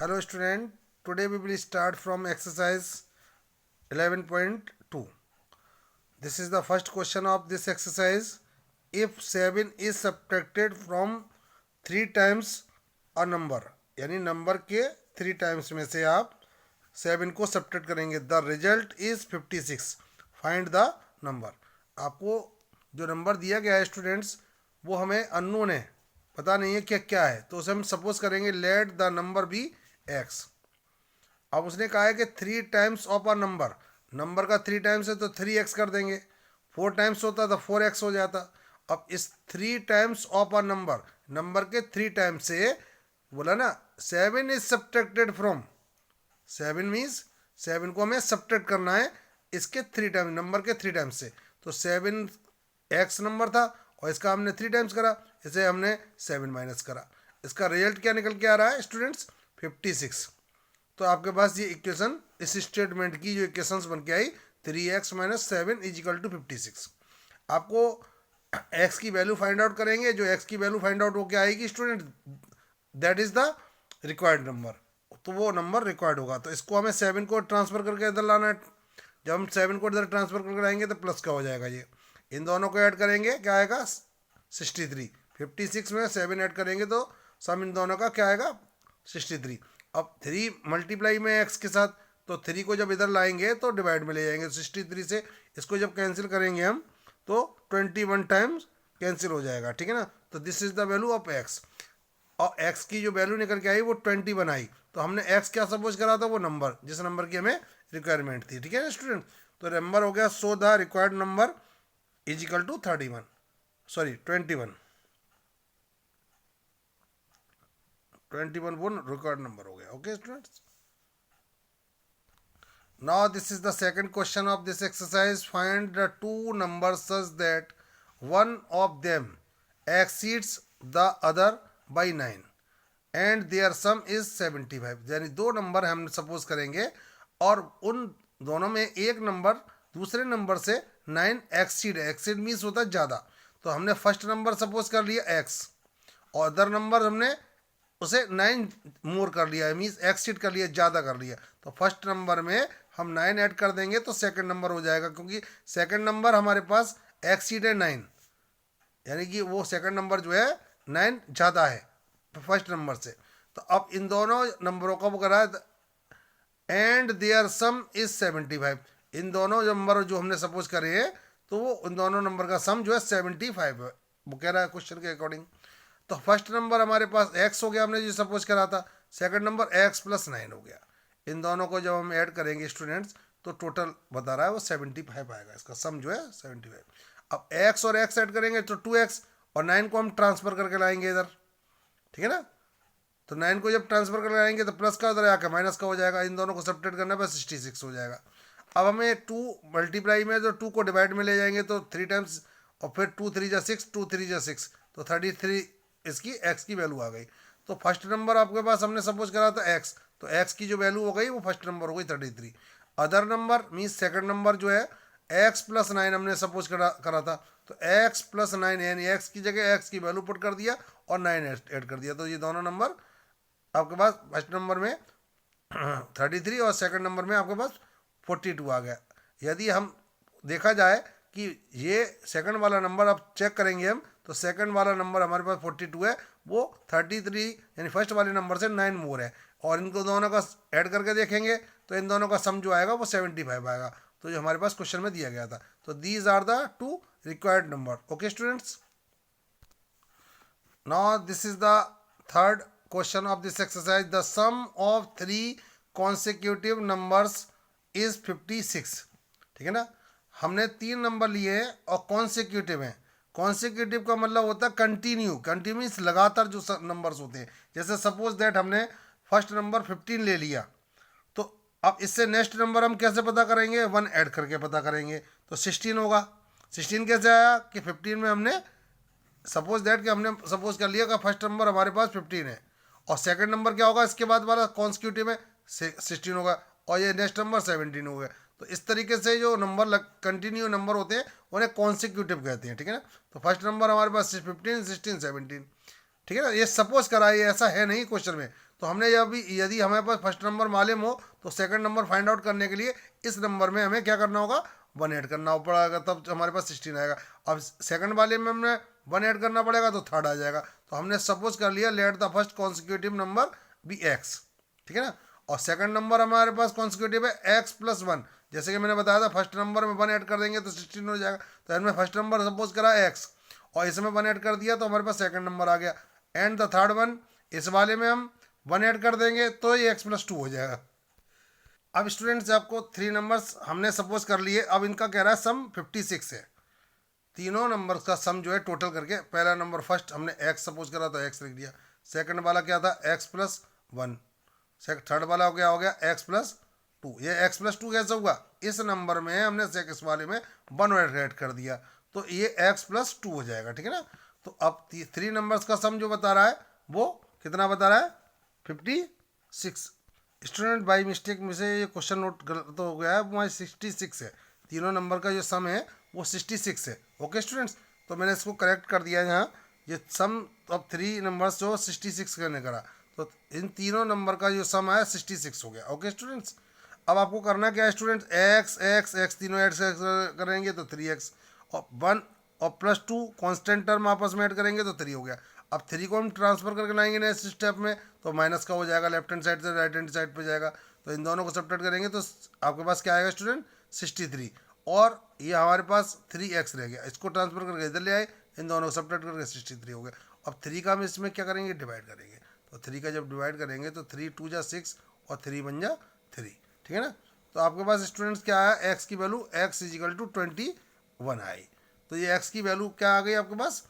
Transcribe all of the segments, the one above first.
Hello student, today we will start from exercise 11.2. This is the first question of this exercise. If 7 is subtracted from 3 times a number, यानी number के 3 times में से आप 7 को subtract करेंगे, the result is 56. Find the number. आपको जो number दिया गया है स्टूडेंट्स, वो हमें अननोन है, पता नहीं है क्या क्या है, तो उसे हम सपोज करेंगे let the number be x. अब उसने कहा है कि 3 times of a number, number का 3 टाइम्स है तो 3x कर देंगे. 4 टाइम्स होता तो 4x हो जाता. अब इस 3 times of a number, number के 3 टाइम्स से बोला ना 7 इज सब्ट्रैक्टेड फ्रॉम. 7 मीन्स 7 को हमें सब्ट्रैक्ट करना है इसके 3 टाइम्स, नंबर के 3 टाइम्स से. तो 7 एक्स नंबर था और इसका हमने 3 टाइम्स करा, इसे हमने 7 माइनस करा. इसका रिजल्ट क्या निकल के आ रहा है स्टूडेंट्स? 56. तो आपके पास ये इक्वेशन, इस स्टेटमेंट की जो इक्वेशंस बन के आई, 3x minus 7 is equal to 56. आपको x की वैल्यू फाइंड आउट करेंगे. जो x की वैल्यू फाइंड आउट होकर आएगी student, that is the required number. तो वो नंबर रिक्वायर्ड होगा. तो इसको हमें 7 को ट्रांसफर करके इधर लाना है. जब हम 7 को इधर ट्रांसफर करके लाएंगे तो प्लस का हो जाएगा. ये इन दोनों को ऐड करेंगे, क्या आएगा? 63. 56 में 7 ऐड करेंगे तो सम इन दोनों का क्या आएगा? 63. अब 3 मल्टीप्लाई में x के साथ, तो 3 को जब इधर लाएंगे तो डिवाइड में ले जाएंगे 63 से. इसको जब कैंसिल करेंगे हम तो 21 टाइम्स कैंसिल हो जाएगा. ठीक है ना. तो this is the value of x. और x की जो वैल्यू निकल के आई वो 21 आई. तो हमने x क्या सपोज करा था? वो नंबर, जिस नंबर की हमें रिक्वायरमेंट थी. ठीक है ना स्टूडेंट. तो नंबर हो गया, so the required number is equal to 31, sorry 21. 21 वो रिक्वायर्ड नंबर हो गया. Okay students. Now this is the second question of this exercise. Find the two numbers such that one of them exceeds the other by 9 and their sum is 75. यानी दो number हम suppose करेंगे और उन दोनों में एक नंबर दूसरे नंबर से 9 एक्सीड. एक्सीड मीन्स होता है ज़्यादा. तो हमने फर्स्ट नंबर सपोज कर लिया x और अदर नंबर हमने उसे 9 मोर कर लिया, मीन्स एक्सीड कर लिया, ज़्यादा कर लिया. तो फर्स्ट नंबर में हम 9 ऐड कर देंगे तो सेकंड नंबर हो जाएगा, क्योंकि सेकंड नंबर हमारे पास एक्सीड है 9, यानी कि वो सेकंड नंबर जो है 9 ज़्यादा है फर्स्ट नंबर से. तो अब इन दोनों नंबरों का वो करा एंड देयर सम इज 75. इन दोनों नंबर जो हमने सपोज करे हैं तो वो उन दोनों नंबर का सम जो है 75 है. वो कह रहा है क्वेश्चन के अकॉर्डिंग. तो फर्स्ट नंबर हमारे पास x हो गया, हमने जो सपोज करा था. सेकंड नंबर x प्लस 9 हो गया. इन दोनों को जब हम ऐड करेंगे स्टूडेंट्स तो टोटल बता रहा है वो 75 आएगा. इसका सम जो है 75. अब x और x ऐड करेंगे तो 2x और 9 को हम ट्रांसफर करके लाएंगे इधर. ठीक है ना. तो 9 को जब ट्रांसफर कर लाएंगे तो प्लस का उधर आकर माइनस का हो जाएगा. इन दोनों को सब्ट्रैक्ट करने पर 66 हो जाएगा. अब हमें 2 मल्टीप्लाई में तो 2 को डिवाइड में ले जाएंगे तो 3 टाइम्स और फिर 2 3 जा 6, 2 3 जा 6, तो 33 इसकी x की वैल्यू आ गई. तो फर्स्ट नंबर आपके पास हमने सपोज करा था x, तो x की जो वैल्यू हो गई वो फर्स्ट नंबर हो गई 33. Other number means second number जो है x प्लस 9 हमने सपोज करा था. तो x प्लस 9 यानी x की जगह x की वैल्यू पुट कर दिया और 9 ऐड कर दिया. तो ये दोनों नंबर आपके पास फर्स्ट नंबर में 33 और सेकंड नंबर में आपके पास 42 आ गया. यदि हम देखा जाए कि ये सेकंड वाला नंबर अब चेक करेंगे हम, तो सेकंड वाला नंबर हमारे पास 42 है, वो 33 यानी फर्स्ट वाले नंबर से 9 मोर है. और इनको दोनों का ऐड करके देखेंगे तो इन दोनों का सम जो आएगा वो 75 आएगा. तो जो हमारे पास क्वेश्चन में दिया गया था. तो these are the two required number. Okay students. Now this is the third question of this exercise. The sum of 3 consecutive numbers is 56. ठीक है ना. हमने 3 नंबर लिए हैं और कॉन्सिक्यूटिव हैं. कॉन्सिक्यूटिव का मतलब होता है कंटिन्यू. कंटिन्यूस लगातार जो नंबर्स होते हैं. जैसे सपोज दैट हमने फर्स्ट नंबर 15 ले लिया, तो अब इससे नेक्स्ट नंबर हम कैसे पता करेंगे? 1 ऐड करके पता करेंगे. तो 16 होगा. 16 कैसे आया कि 15 में हमने सपोज दैट कि हमने सपोज कर लिया कि फर्स्ट नंबर हमारे पास 15 है और सेकंड नंबर क्या होगा इसके बाद वाला कॉन्सिक्यूटिव में 16 होगा और ये नेक्स्ट नंबर 17 हो गया. तो इस तरीके से जो नंबर कंटिन्यू नंबर होते हैं उन्हें कॉन्सिक्यूटिव कहते हैं. ठीक है ना. तो फर्स्ट नंबर हमारे पास 15, 16, 17. ठीक है ना. ये सपोज करा, ये ऐसा है नहीं क्वेश्चन में. तो हमने यदि हमारे पास फर्स्ट नंबर मालूम हो तो सेकंड नंबर फाइंड आउट करने के लिए इस नंबर में हमें क्या करना होगा, 1 ऐड करना पड़ेगा, तब हमारे पास 16 आएगा। अब सेकंड वाले में हमने 1 ऐड करना पड़ेगा तो थर्ड आ जाएगा। तो हमने सपोज कर लिया let the first consecutive number be X, ठीक है ना। और सेकंड नंबर हमारे पास कॉन्सिक्यूटिव है एक्स प्लस 1। जैसे कि मैंने बताया था फर्स्ट नंबर में 1 ऐड कर देंगे तो 16 हो जाएगा। तो इनमें फर्स्ट नंबर सपोज करा एक्स और इसमें 1 ऐड कर दिया तो हमारे पास सेकंड नंबर आ गया। एंड द थर्ड वन, इस वाले में हम 1 ऐड कर देंगे तो ये एक्स प्लस 2 हो जाएगा। अब स्टूडेंट्स आपको 3 नंबर्स हमने सपोज कर लिए। अब इनका कह रहा है सम 56 है। तीनों नंबर्स का सम जो है टोटल करके, पहला नंबर फर्स्ट हमने एक्स सपोज करा तो एक्स लिख दिया, सेकंड वाला क्या था एक्स प्लस 1, थर्ड वाला हो गया एक्स प्लस 2। ये एक्स प्लस 2 कैसे होगा, इस नंबर में हमने सेकंड वाले में 1 ऐड कर दिया तो ये एक्स प्लस 2 हो जाएगा, ठीक है ना। तो अब 3 नंबर्स का सम जो बता रहा है वो कितना बता रहा है, 56। स्टूडेंट बाई मिस्टेक में से ये क्वेश्चन नोट गलत हो गया है, वहाँ 66 है। तीनों नंबर का जो सम है वो 66 है। ओके स्टूडेंट्स, तो मैंने इसको करेक्ट कर दिया है यहाँ। ये सम अब 3 नंबर्स जो 66 करने करा तो इन तीनों नंबर का जो सम आया 66 हो गया। ओके स्टूडेंट्स, अब आपको करना क्या है स्टूडेंट्स, एक्स एक्स एक्स तीनों ऐड करेंगे तो 3x और 1 और प्लस 2 कॉन्स्टेंट टर्म आपस में ऐड करेंगे तो 3 हो गया। अब 3 को हम ट्रांसफर करके लाएंगे नेक्स्ट स्टेप में तो माइनस का हो जाएगा, लेफ्ट हैंड साइड से राइट हैंड साइड पे जाएगा। तो इन दोनों को सब्ट्रैक्ट करेंगे तो आपके पास क्या आएगा स्टूडेंट, 63। और ये हमारे पास 3x रह गया, इसको ट्रांसफर करके इधर ले आए, इन दोनों को सब्ट्रैक्ट करके 63 हो गया। अब 3 का हम इसमें क्या करेंगे, डिवाइड करेंगे। तो 3 का जब डिवाइड करेंगे तो 3 2 जा 6 और 3 बन जा 3, ठीक है ना। तो आपके पास स्टूडेंट्स क्या आया, x की वैल्यू x इजिकल टू 21 आई। तो ये x की वैल्यू क्या आ गई आपके पास,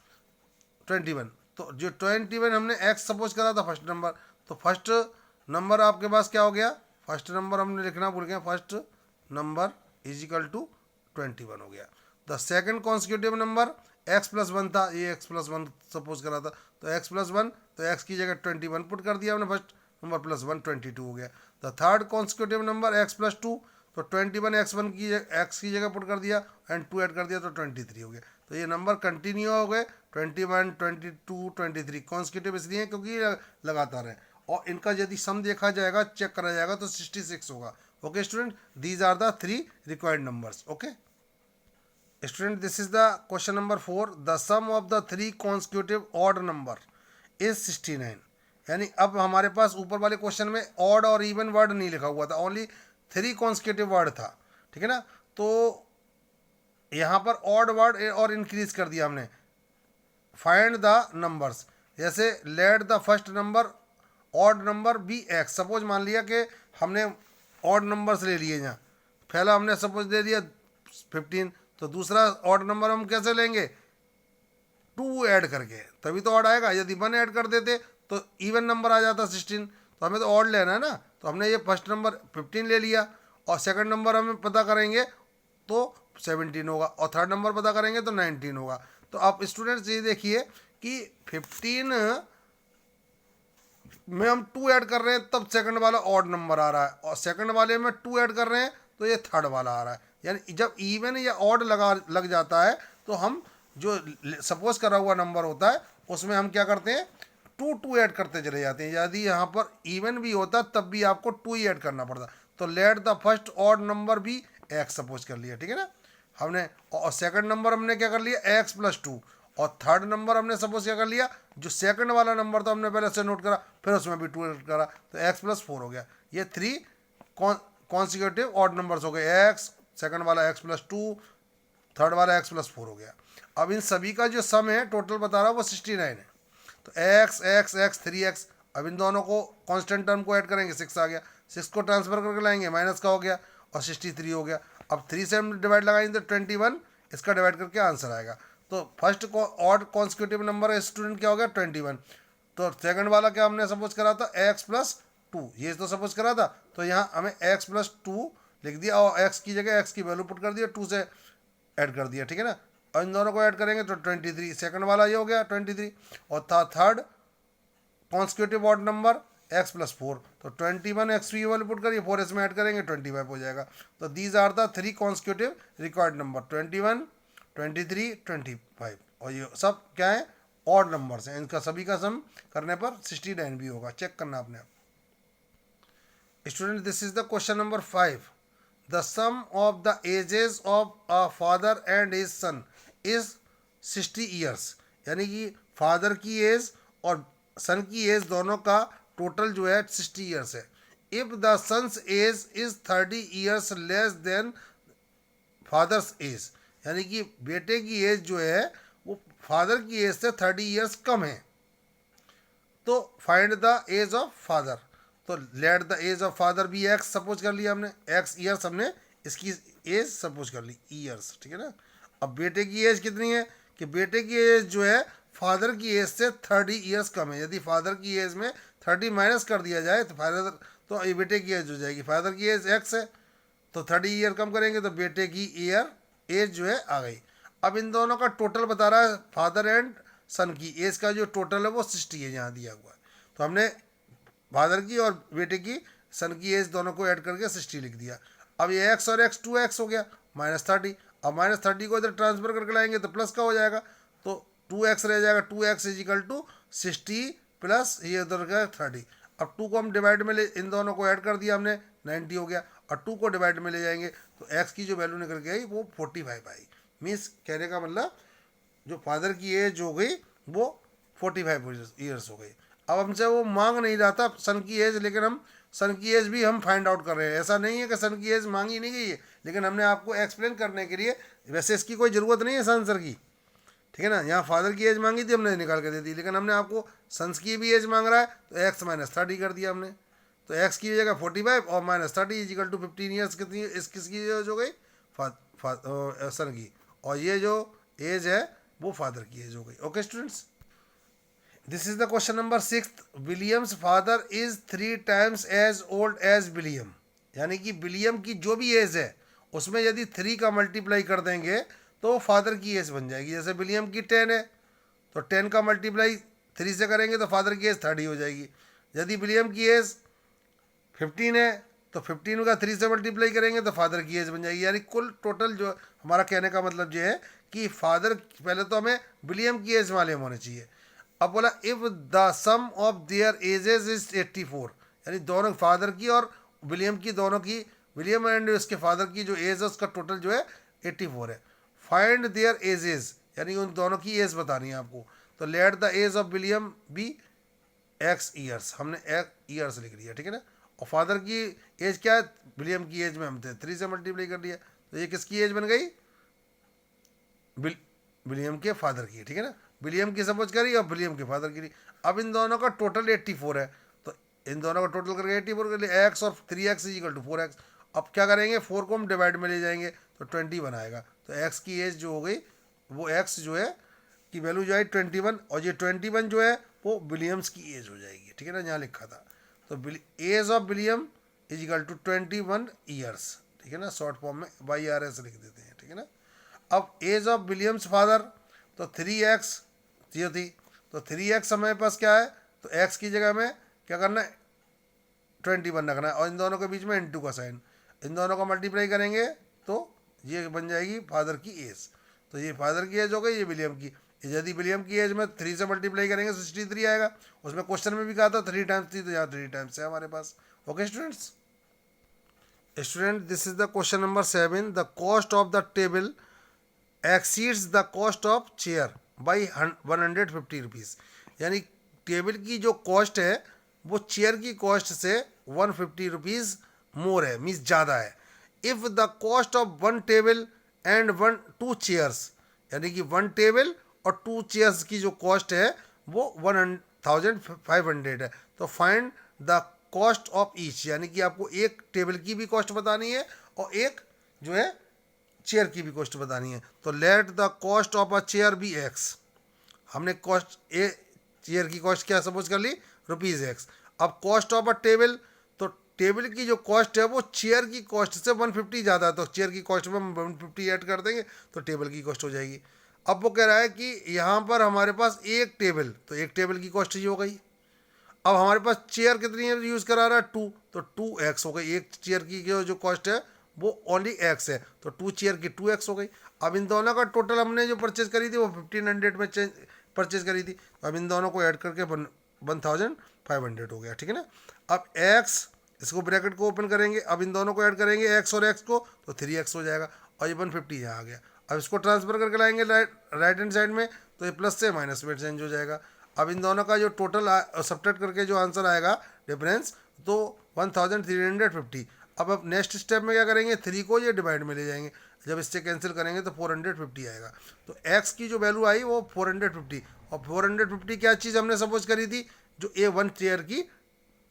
21। तो जो 21 हमने x सपोज करा था फर्स्ट नंबर, तो फर्स्ट नंबर आपके पास क्या हो गया, फर्स्ट नंबर हमने लिखना भूल गए, फर्स्ट नंबर इजिकल टू 21 हो गया। The second consecutive number x plus 1 था, ये x प्लस 1 सपोज करा था तो x प्लस 1, तो x की जगह 21 पुट कर दिया हमने, फर्स्ट नंबर प्लस 1 22 हो गया। The third consecutive number x plus 2, तो 21 x1 की x की जगह पुट कर दिया एंड 2 ऐड कर दिया तो 23 हो गया। तो ये नंबर कंटिन्यू हो गए 21 22 23 कॉन्सिक्यूटिव इसलिए क्योंकि ये लगातार है। और इनका यदि सम देखा जाएगा, चेक करा जाएगा तो 66 होगा। Okay student, these are the 3 required numbers. Okay student, this is the question number 4। The sum of the 3 consecutive odd number is 69। यानी अब हमारे पास ऊपर वाले क्वेश्चन में ऑड और इवन वर्ड नहीं लिखा हुआ था, ओनली 3 कॉन्सिक्यूटिव वर्ड था, ठीक है ना। तो यहाँ पर ऑड वर्ड और इंक्रीज कर दिया हमने। फाइंड द नंबर्स, जैसे let the first number odd number be X. Suppose मान लिया कि हमने ऑड नंबर्स ले लिए, यहाँ पहला हमने सपोज ले लिया 15, तो दूसरा ऑड नंबर हम कैसे लेंगे, 2 ऐड करके, तभी तो ऑड आएगा। यदि 1 ऐड कर देते तो इवन नंबर आ जाता 16। तो हमें तो ऑड लेना है ना, तो हमने ये फर्स्ट नंबर 15 ले लिया और सेकंड नंबर हमें पता करेंगे तो 17 होगा और थर्ड नंबर पता करेंगे तो 19 होगा। तो आप स्टूडेंट्स ये देखिए कि 15 में हम 2 ऐड कर रहे हैं तब सेकंड वाला ऑड नंबर आ रहा है, और सेकंड वाले में 2 ऐड कर रहे हैं तो ये थर्ड वाला आ रहा है। यानी जब इवन या ऑड लग जाता है तो हम जो सपोज करा हुआ नंबर होता है उसमें हम क्या करते हैं, 2 ऐड करते चले जाते हैं। यदि यहाँ पर इवन भी होता तब भी आपको 2 ही ऐड करना पड़ता। तो let the first odd number भी एक्स सपोज कर लिया, ठीक है ना हमने। और सेकंड नंबर हमने क्या कर लिया, एक्स प्लस 2। और थर्ड नंबर हमने सपोज क्या कर लिया, जो सेकंड वाला नंबर था हमने पहले से नोट करा, फिर उसमें भी 2 ऐड करा तो एक्स प्लस 4 हो गया। ये 3 कॉन्सिक्यूटिव ऑड नंबर्स हो गए, एक्स सेकंड वाला एक्स प्लस 2, थर्ड वाला एक्स प्लस 4 हो गया। अब इन सभी का जो सम है टोटल बता रहा है वो 69 है। तो एक्स एक्स एक्स 3x, अब इन दोनों को कांस्टेंट टर्म को ऐड करेंगे, 6 आ गया, 6 को ट्रांसफर करके लाएंगे, माइनस का हो गया और 63 हो गया। अब 3 से हम डिवाइड लगाएंगे तो 21, इसका डिवाइड करके आंसर आएगा। तो फर्स्ट को ऑड कॉन्सिक्यूटिव नंबर स्टूडेंट क्या हो गया, 21। तो सेकंड वाला क्या हमने सपोज करा था, x प्लस 2, ये तो सपोज करा था। तो यहाँ हमें x प्लस 2 लिख दिया और x की जगह x की वैल्यू पुट कर दिया, 2 से ऐड कर दिया, ठीक है ना। और इन दोनों को ऐड करेंगे तो 23, सेकंड वाला ये हो गया 23। और था third consecutive odd number x plus 4, तो 21 x की वैल्यू पुट करिए, 4 इसमें ऐड करेंगे 25 हो जाएगा। तो these are the 3 consecutive required number, 21 23 25। और ये सब क्या है, ऑड नंबर्स हैं। इनका सभी का सम करने पर 69 भी होगा, चेक करना आपने। Student this is the question number 5. The sum of the ages of a father and his son is 60 years. यानी कि फादर की एज और सन की एज दोनों का टोटल जो है 60 ईयर्स है. If the son's age is 30 years less than father's age, यानी कि बेटे की एज जो है वो फादर की एज से 30 ईयर्स कम है, तो find the age of father. तो let the age of father भी एक्स सपोज कर लिया हमने, एक्स ईयर्स हमने इसकी एज सपोज कर ली ईयर्स, ठीक है ना. अब बेटे की एज कितनी है कि बेटे की एज जो है फादर की एज से 30 ईयर्स कम है. यदि फादर की एज में 30 माइनस कर दिया जाए तो फादर, तो ये बेटे की एज हो जाएगी. फादर की एज एक्स है तो 30 ईयर कम करेंगे तो बेटे की एज जो है आ गई. अब इन दोनों का टोटल बता रहा है फादर एंड सन की एज का जो टोटल है वो 60 है यहाँ दिया हुआ है. तो हमने फादर की और बेटे की सन की एज दोनों को ऐड करके 60 लिख दिया. अब ये एक्स और एक्स 2x हो गया -30. अब -30 को इधर ट्रांसफर करके लाएंगे तो प्लस का हो जाएगा, तो 2x रह जाएगा. 2x is equal to 60 plus ये उधर का 30. अब 2 को हम डिवाइड में ले, इन दोनों को ऐड कर दिया हमने, 90 हो गया. और 2 को डिवाइड में ले जाएंगे तो x की जो वैल्यू निकल के आई वो 45 आई. मीन्स कहने का मतलब जो फादर की एज हो गई वो 45 ईयर्स हो गई. अब हमसे वो मांग नहीं रहा था सन की एज, लेकिन हम सन की एज भी हम फाइंड आउट कर रहे हैं. ऐसा नहीं है कि सन की एज मांगी नहीं गई है, लेकिन हमने आपको एक्सप्लेन करने के लिए, वैसे इसकी कोई ज़रूरत नहीं है इस आंसर की, ठीक है ना. यहाँ फादर की एज मांगी थी हमने निकाल के दे दी, लेकिन हमने आपको सन्स की भी एज मांग रहा है तो एक्स -30 कर दिया हमने. तो एक्स की जगह 45 और -30 इज इक्वल टू 15 ईयर्स. कितनी इस किसकी एज हो गई सन की, और ये जो एज है वो फादर की एज हो गई. Okay students, this is the question number 6. William's father is 3 times as old as William. यानी कि विलियम की जो भी एज है उसमें यदि 3 का मल्टीप्लाई कर देंगे तो फादर की एज बन जाएगी. जैसे विलियम की 10 है तो 10 का मल्टीप्लाई 3 से करेंगे तो फादर की एज 30 हो जाएगी. यदि विलियम की एज 15 है तो 15 का 3 से मल्टीप्लाई करेंगे तो फादर की एज बन जाएगी. यानी कुल टोटल जो हमारा कहने का मतलब ये है कि फादर, पहले तो हमें विलियम की एज मालूम होनी चाहिए. अब बोला if the sum of their ages is 84, यानी दोनों फादर की और विलियम की, दोनों की, विलियम एंड उसके फादर की जो एज है उसका टोटल जो है 84 है. फाइंड देयर एजेस, यानी उन दोनों की एज बतानी है आपको. तो let the age of William be X years, हमने एक्स ईयर्स लिख लिया, ठीक है ना. और फादर की एज क्या है, विलियम की एज में हम थे 3 से मल्टीप्लाई कर दिया, तो ये किसकी एज बन गई, विलियम के फादर की, ठीक है ना. विलियम की समझ करी और विलियम के फादर की. अब इन दोनों का टोटल 84 है, तो इन दोनों का टोटल करके 84 कर लिए. एक्स और 3x is equal to 4x. अब क्या करेंगे, 4 को हम डिवाइड में ले जाएंगे तो 20 बनाएगा. तो x की एज जो हो गई वो x जो है की वैल्यू जो है 21, और ये 21 जो है वो विलियम्स की एज हो जाएगी, ठीक है ना, यहाँ लिखा था. तो age of William is equal to 21 years, ठीक है ना. शॉर्ट फॉर्म में YRS लिख देते हैं, ठीक है ना. अब एज ऑफ विलियम्स फादर तो 3x ये थी, तो 3x हमारे पास क्या है, तो x की जगह में क्या करना है 21 रखना है, और इन दोनों के बीच में इंटू का साइन. इन दोनों का मल्टीप्लाई करेंगे तो ये बन जाएगी फादर की एज. तो ये फादर की एज हो गई, ये विलियम की. यदि विलियम की एज में 3 से मल्टीप्लाई करेंगे 63 आएगा. उसमें क्वेश्चन में भी कहा था 3 टाइम्स थी, तो यहाँ 3 टाइम्स है हमारे पास. Okay students, this is the question number 7. The cost of the table exceeds the cost of chair by 150 rupees. यानी टेबल की जो कॉस्ट है वो चेयर की कॉस्ट से 150 रुपीज़ मोर है, मीन्स ज़्यादा है. If the cost of 1 table and 2 chairs, यानी कि 1 टेबल और 2 चेयर्स की जो कॉस्ट है वो 1500 है. तो find the cost of each, यानी कि आपको एक टेबल की भी कॉस्ट बतानी है और एक जो है चेयर की भी कॉस्ट बतानी है. तो let the cost of a chair be X. हमने कॉस्ट ए चेयर की कॉस्ट क्या सपोज कर ली, ₹x. अब कॉस्ट ऑफ अ टेबल, तो टेबल की जो कॉस्ट है वो चेयर की कॉस्ट से 150 ज़्यादा है, तो चेयर की कॉस्ट में हम 150 ऐड कर देंगे तो टेबल की कॉस्ट हो जाएगी. अब वो कह रहा है कि यहाँ पर हमारे पास एक टेबल, तो एक टेबल की कॉस्ट ये हो गई. अब हमारे पास चेयर कितनी यूज़ करा रहा है 2, तो 2x हो गई. एक चेयर की जो कॉस्ट है वो ओनली x है, तो 2 चेयर की 2x हो गई. अब इन दोनों का टोटल हमने जो परचेज करी थी वो 1500 में परचेज करी थी, तो अब इन दोनों को ऐड करके 1500 हो गया, ठीक है ना. अब x इसको ब्रैकेट को ओपन करेंगे, अब इन दोनों को ऐड करेंगे एक्स और एक्स को, तो 3x हो जाएगा और ये 150 यहाँ आ गया। अब इसको ट्रांसफर करके लाएंगे राइट हैंड साइड में, तो ये प्लस से माइनस में चेंज हो जाएगा। अब इन दोनों का जो टोटल सब्ट्रैक्ट करके जो आंसर आएगा डिफरेंस, तो 1350। अब नेक्स्ट स्टेप में क्या करेंगे, 3 को ये डिवाइड में ले जाएंगे, जब इससे कैंसिल करेंगे तो 450 आएगा। तो x की जो वैल्यू आई वो 450, और 450 क्या चीज़ हमने सपोज करी थी, जो ए 1 चेयर की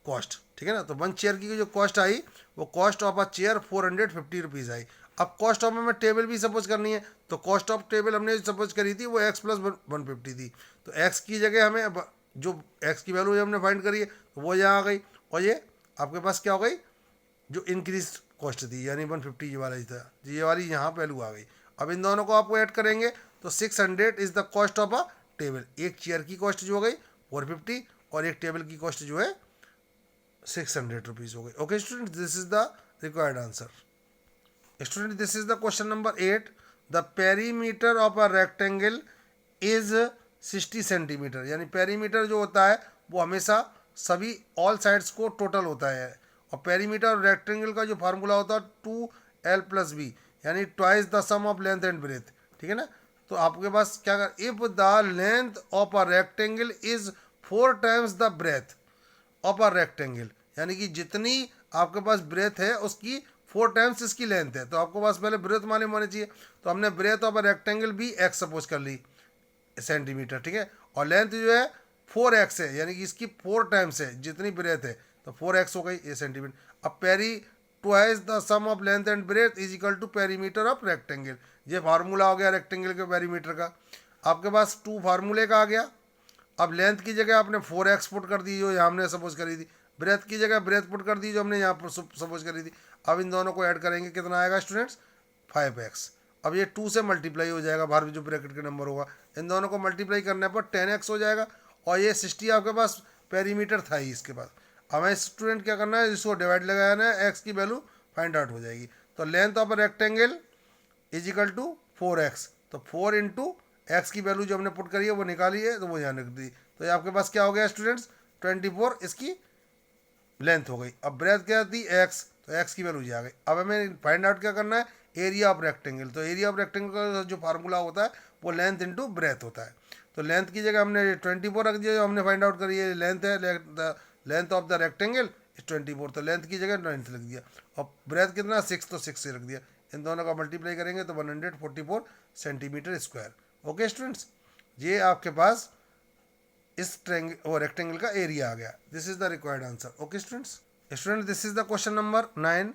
कॉस्ट, ठीक है ना। तो 1 चेयर की जो कॉस्ट आई वो cost of a chair 450 rupees I. अब कॉस्ट ऑफ हमें टेबल भी सपोज करनी है, तो कॉस्ट ऑफ टेबल हमने सपोज करी थी वो x प्लस 150 थी। तो x की जगह हमें जो x की वैल्यू हमने फाइंड करी है तो वो यहाँ आ गई, और ये आपके पास क्या हो गई, जो इंक्रीज कॉस्ट थी यानी 150 ये वाला ही था, ये वाली यहाँ वैल्यू आ गई। अब इन दोनों को आपको ऐड करेंगे तो 600 is the cost of a table. एक चेयर की कॉस्ट जो हो गई 450 और एक टेबल की कॉस्ट जो है 600 रुपीज़ हो गई। Okay student, this is the required answer. Student, this is the question number 8। The perimeter of a rectangle is 60 centimetre, यानी पेरीमीटर जो होता है वो हमेशा सभी ऑल साइड्स को टोटल होता है, और पेरीमीटर और रेक्टेंगल का जो फार्मूला होता है 2l+b, यानी twice the sum of length and breadth, ठीक है ना। तो आपके पास क्या कर, if the length of a rectangle is 4 times the breadth of a rectangle, यानी कि जितनी आपके पास ब्रेथ है उसकी 4 टाइम्स इसकी लेंथ है, तो आपके पास पहले ब्रेथ मालूम होनी चाहिए। तो हमने ब्रेथ ऑफ अ रेक्टेंगल भी x सपोज कर ली सेंटीमीटर, ठीक है, और लेंथ जो है 4x है, यानी कि इसकी 4 टाइम्स है जितनी ब्रेथ है, तो 4x हो गई ये सेंटीमीटर। अब पेरी twice the sum of length and breadth is equal to perimeter of rectangle, ये फार्मूला हो गया रेक्टेंगल के पेरीमीटर का। आपके पास 2 फार्मूले का आ गया। अब लेंथ की जगह आपने 4x पुट कर दी जो यहाँ हमने सपोज करी थी, ब्रेथ की जगह ब्रेथ पुट कर दी जो हमने यहाँ पर सपोज करी थी। अब इन दोनों को ऐड करेंगे, कितना आएगा स्टूडेंट्स, 5x। अब ये 2 से मल्टीप्लाई हो जाएगा, बाहर जो ब्रैकेट का नंबर होगा, इन दोनों को मल्टीप्लाई करने पर 10x हो जाएगा, और ये 60 आपके पास पेरीमीटर था ही इसके पास। हमें स्टूडेंट क्या करना है, इसको डिवाइड लगाना है, x की वैल्यू फाइंड आउट हो जाएगी। तो length of rectangle is equal to 4x, तो 4 इंटू एक्स की वैल्यू जो हमने पुट करी है वो निकाली है, तो वो यहाँ रख दी। तो ये आपके पास क्या हो गया स्टूडेंट्स, 24 इसकी लेंथ हो गई। अब ब्रेथ क्या थी x, तो x की वैल्यू आ गई। अब हमें फाइंड आउट क्या करना है, एरिया ऑफ रेक्टेंगल। तो एरिया ऑफ रेक्टेंगल का जो फार्मूला होता है वो लेंथ इंटू ब्रेथ होता है। तो लेंथ की जगह हमने 24 रख दिया, जो हमने फाइंड आउट करी है लेंथ है, length of the rectangle is 24, तो लेंथ की जगह 9 लिख दिया, और ब्रेथ कितना 6, तो 6 से रख दिया। इन दोनों का मल्टीप्लाई करेंगे तो 144 सेंटीमीटर स्क्वायर। ओके स्टूडेंट्स, ये आपके पास इस रेक्टेंगल का एरिया आ गया। This is the required answer. Okay students, this is the question number 9।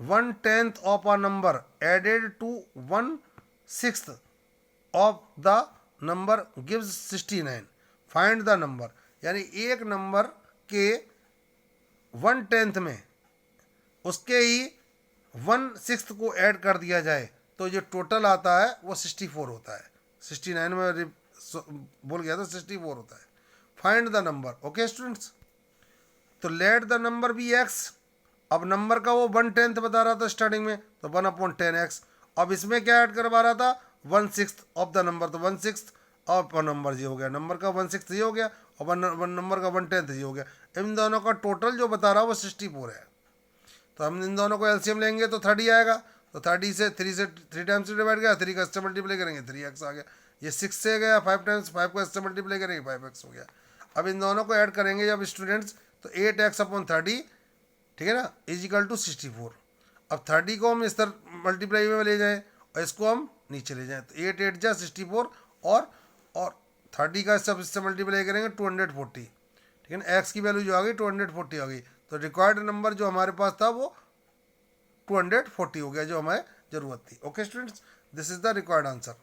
1/10 of a number added to 1/6 of the number gives 69, find the number, यानी एक नंबर के 1/10 में उसके ही 1/6 को ऐड कर दिया जाए तो जो टोटल आता है वो 64 होता है। 69 में बोल गया था 64 होता है। Find the number. Okay students, तो let the number be x. अब नंबर का वो 1/10 बता रहा था स्टार्टिंग में, तो 1/10x। अब इसमें क्या ऐड करवा रहा था, 1/6 ऑफ द नंबर, तो 1/6 ऑफ नंबर ये हो गया, नंबर का 1/6 ये हो गया, और नंबर का 1/10 ये हो गया। इन दोनों का टोटल जो बता रहा है वो 64 है। तो हम इन दोनों को एलसीएम लेंगे तो 30 आएगा, तो 30 से 3 टाइम्स से डिवाइड गया, 3 का इससे मल्टीप्लाई करेंगे 3x आ गया। ये 6 से गया 5 टाइम्स, 5 को इससे मल्टीप्लाई करेंगे 5x हो गया। अब इन दोनों को ऐड करेंगे जब स्टूडेंट्स, तो 8x/30, ठीक है ना, इज इक्वल टू 64। अब 30 को हम इस तरह मल्टीप्लाई में ले जाएं और इसको हम नीचे ले जाएं, तो 8 8 जा 64, और 30 का सब इससे मल्टीप्लाई करेंगे 240, ठीक है ना। एक्स की वैल्यू जो आ गई 240 आ गई, तो रिक्वायर्ड नंबर जो हमारे पास था वो 240 हो गया जो हमें जरूरत थी। Okay students, this is the required answer.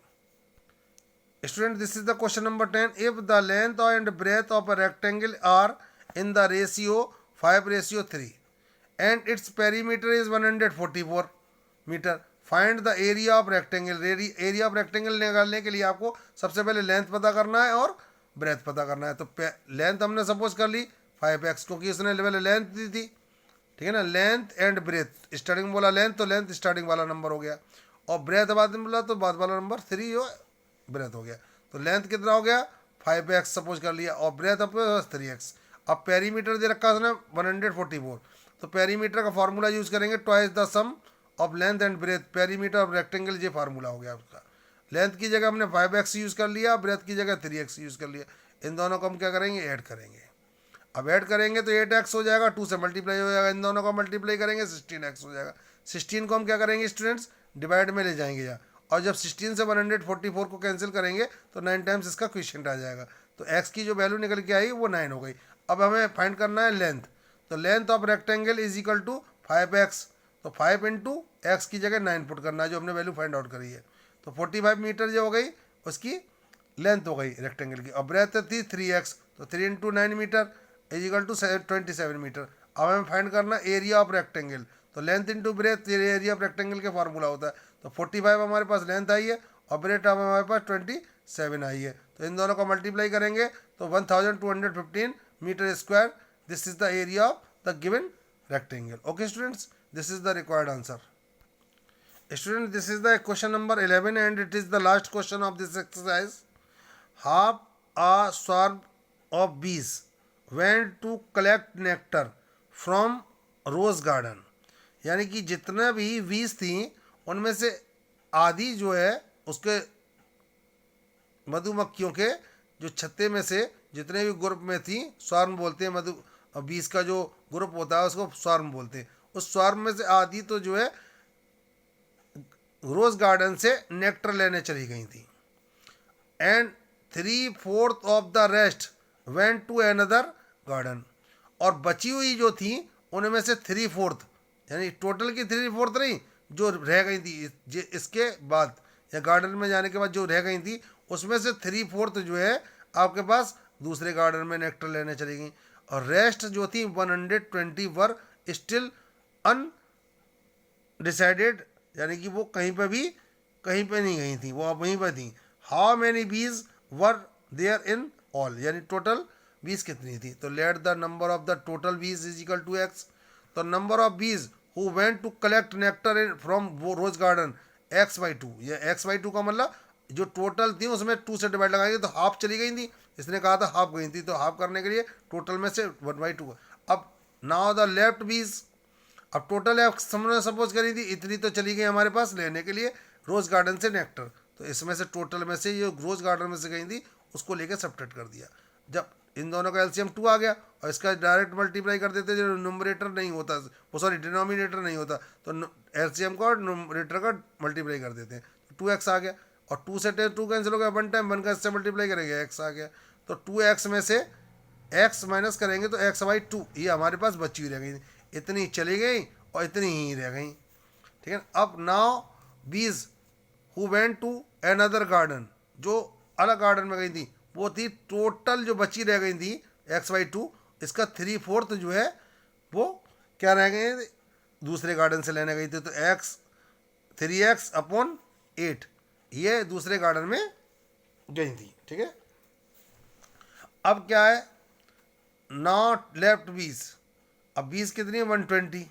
Student, this is the question number 10। If the length and breadth of a rectangle are in the ratio 5:3 and its perimeter is 144 metre, find the area of rectangle. Area of rectangle निकालने के लिए आपको सबसे पहले length पता करना है और ब्रेथ पता करना है। तो लेंथ हमने सपोज कर ली 5x, क्योंकि इसने लेवल लेंथ दी थी, ठीक है ना। लेंथ एंड ब्रेथ, स्टार्टिंग में बोला लेंथ, तो लेंथ स्टार्टिंग वाला नंबर हो गया, और ब्रेथ बाद में बोला तो बाद वाला नंबर 3 हो ब्रेथ हो गया। तो लेंथ कितना हो गया 5x सपोज कर लिया, और ब्रेथ अपने 3x। अब पेरीमीटर दे रखा है उसने 144, तो पेरीमीटर का फार्मूला यूज करेंगे twice the sum of length and breadth, perimeter of rectangle, ये फार्मूला हो गया उसका। लेंथ की जगह हमने 5x यूज़ कर लिया, ब्रेथ की जगह 3x यूज़ कर लिया। इन दोनों को हम क्या करेंगे, ऐड करेंगे। अब ऐड करेंगे तो 8x हो जाएगा, 2 से मल्टीप्लाई हो जाएगा, इन दोनों को मल्टीप्लाई करेंगे 16x हो जाएगा। 16 को हम क्या करेंगे स्टूडेंट्स, डिवाइड में ले जाएंगे यहाँ, और जब 16 से 144 को कैंसिल करेंगे तो 9 टाइम्स इसका क्वेश्चन आ जाएगा। तो x की जो वैल्यू निकल के आई वो 9 हो गई। अब हमें फाइंड करना है लेंथ, तो length of rectangle is equal to 5x, तो 5 इंटू एक्स की जगह 9 पुट करना है जो हमने वैल्यू फाइंड आउट करी है। तो 45 मीटर जो हो गई उसकी लेंथ हो गई रेक्टेंगल की। और ब्रेथ थी 3x, तो 3 into 9 metre is equal to 27 metre. अब हमें फाइंड करना एरिया ऑफ रेक्टेंगल, तो length into breadth area of rectangle के फार्मूला होता है। तो 45 हमारे पास लेंथ आई है और ब्रेथ हमारे पास 27 आई है, तो इन दोनों को मल्टीप्लाई करेंगे तो 1215 metre square, this is the area of the given rectangle. Okay students, this is the required answer. Students, this is the question number 11 and it is the last question of this exercise. Half a swarm of bees went to collect nectar from rose garden. यानी कि जितना भी बीज थी उनमें से आधी जो है उसके मधुमक्खियों के जो छत्ते में से जितने भी ग्रुप में थी, स्वार्म बोलते हैं, मधु बीज का जो ग्रुप होता है उसको स्वार्म बोलते हैं, उस स्वार्म में से आधी तो जो है रोज गार्डन से नेक्टर लेने चली गई थी। And 3/4 of the rest went to another garden, और बची हुई जो थी उनमें से 3/4 यानी टोटल की 3/4 नहीं, जो रह गई थी इसके बाद या गार्डन में जाने के बाद जो रह गई थी उसमें से 3/4 जो है आपके पास दूसरे गार्डन में नेक्टर लेने चली गई। और रेस्ट जो थी 120 वर स्टिल अनडिसाइडेड, यानी कि वो कहीं पे नहीं गई थी, वो अब वहीं पर थी। How many bees were there in all, यानी टोटल बीज कितनी थी। तो let the number of the total bees is equal to X. तो number of bees who went to collect nectar in from rose garden x/2, ये x/2 का मतलब जो टोटल थी उसमें 2 से डिवाइड लगाएंगे तो हाफ चली गई थी, इसने कहा था हाफ गई थी, तो हाफ करने के लिए टोटल में से 1/2। अब नाउ द लेफ्ट बीज, अब टोटल एक्स हमने सपोज करी थी इतनी तो चली गई हमारे पास लेने के लिए रोज गार्डन से नेक्टर, तो इसमें से टोटल में से ये रोज गार्डन में से गई थी उसको लेकर सब्ट्रैक्ट कर दिया। जब इन दोनों का एलसीएम 2 आ गया और इसका डायरेक्ट मल्टीप्लाई कर देते जो न्यूमरेटर नहीं होता, वो सॉरी डिनोमिनेटर नहीं होता, तो एलसीएम का और न्यूमरेटर का मल्टीप्लाई कर देते हैं, तो 2x आ गया। और 2 से 2 कैंसिल हो गया, 1 टाइम 1 का इससे मल्टीप्लाई करेंगे x आ गया। तो 2x में से x माइनस करेंगे तो x/2 ये हमारे पास बची हुई रह गई, इतनी चली गई और इतनी ही रह गई, ठीक है। अब now bees who went to another garden, जो अलग गार्डन में गई थी वो थी टोटल जो बची रह गई थी x/2, इसका 3/4 जो है वो क्या रह गए दूसरे गार्डन से लेने गई थी, तो 3x/8 ये दूसरे गार्डन में गई थी, ठीक है। अब क्या है, नॉट लेफ्ट बीज, अब बीज कितनी है 120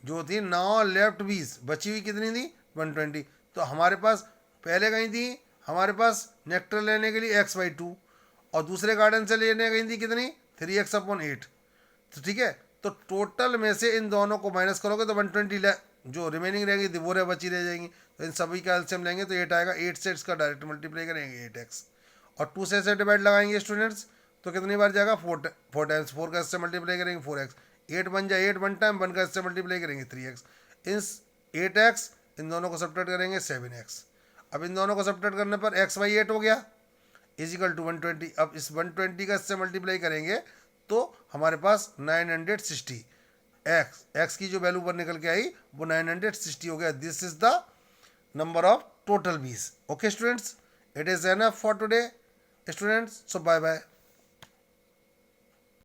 जो थी, नाउ लेफ्ट बीज बची हुई कितनी थी 120, तो हमारे पास पहले गई थी हमारे पास नेक्टर लेने के लिए x/2 और दूसरे गार्डन से लेने गई थी कितनी 3x/8, तो ठीक है। तो टोटल में से इन दोनों को माइनस करोगे तो 120 जो रिमेनिंग रहेगी थी वो बची रह जाएंगी, तो इन सभी का एलसीएम लेंगे तो 8 आएगा, 8 से इसका डायरेक्ट मल्टीप्लाई करेंगे 8x और 2 से डिवाइड लगाएंगे स्टूडेंट्स, तो कितनी बार जाएगा 4 टाइम्स, 4 का इससे मल्टीप्लाई करेंगे 4x, 8 बन जाए 8 1 टाइम, 1 का इससे मल्टीप्लाई करेंगे 3x, इस 8x इन दोनों को सब्ट्रैक्ट करेंगे 7x। अब इन दोनों को सब्ट्रैक्ट करने पर x/8 हो गया इज इक्वल टू 120। अब इस 120 का इससे मल्टीप्लाई करेंगे तो हमारे पास 960 x की जो वैल्यू पर निकल के आई वो 960 हो गया। This is the number of total bees. Okay students, it is enough for today students, so bye bye.